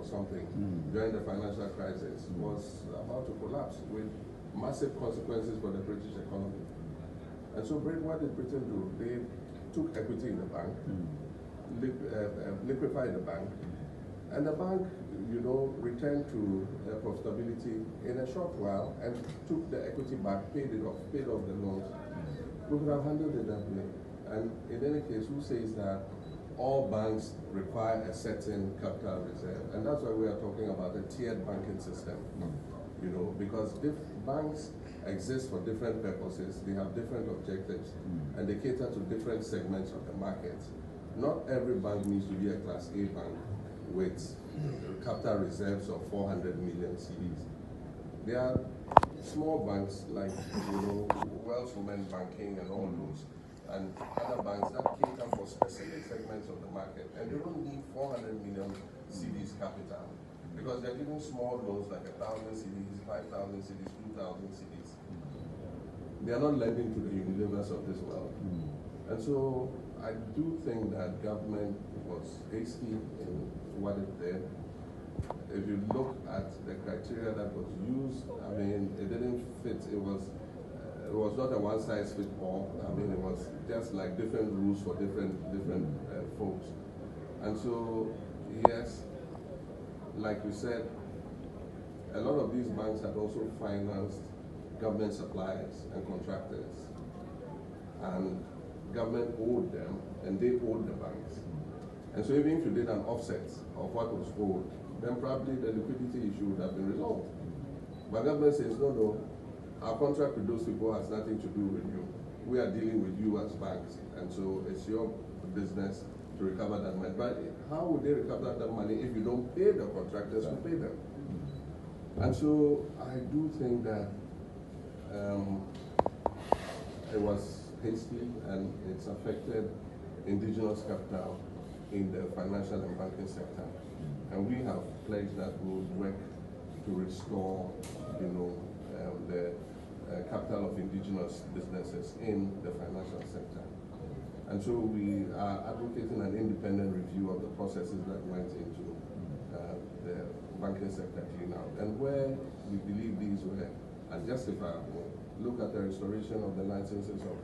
something during the financial crisis was about to collapse with massive consequences for the British economy. And so what did Britain do? They took equity in the bank, liquefied the bank, and the bank, returned to profitability in a short while and took the equity back, paid off the loans. We could have handled it that way. And in any case, who says that all banks require a certain capital reserve? And that's why we are talking about a tiered banking system. Because banks exist for different purposes, they have different objectives, and they cater to different segments of the market. Not every bank needs to be a Class A bank with capital reserves of 400 million cedis. There are small banks like Welsh Women Banking and all those, and other banks that cater for specific segments of the market, and they don't need 400 million cedis capital because they're giving small loans like 1,000 cedis, 5,000 cedis, 2,000 cedis. They are not lending to the Unilevers of this world. And so I do think that government was hasty in what it did. If you look at the criteria that was used, I mean, it didn't fit. It was not a one-size-fits-all. I mean, it was just like different rules for different folks. And so, yes, like you said, a lot of these banks had also financed government suppliers and contractors, and government owed them, and they owed the banks. And so even if you did an offset of what was owed, then probably the liquidity issue would have been resolved. But government says, no, our contract with those people has nothing to do with you. We are dealing with you as banks, and so it's your business to recover that money. But how would they recover that money if you don't pay the contractors who pay them? And so I do think that it was hasty, and it's affected indigenous capital in the financial and banking sector. And we have pledged that we will work to restore, the capital of indigenous businesses in the financial sector. And so we are advocating an independent review of the processes that went into the banking sector clean-out. And where we believe these were unjustifiable, look at the restoration of the licenses of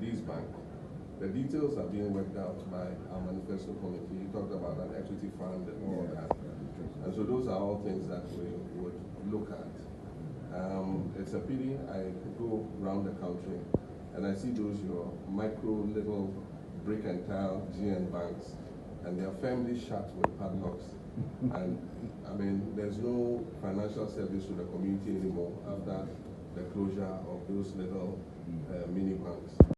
these banks. The details are being worked out by our manifesto committee. He talked about an equity fund and all that. And so those are all things that we would look at. It's a pity. I go around the country and I see your micro little brick and tile GN banks, and they are firmly shut with padlocks. And I mean, there's no financial service to the community anymore after the closure of those little mini banks.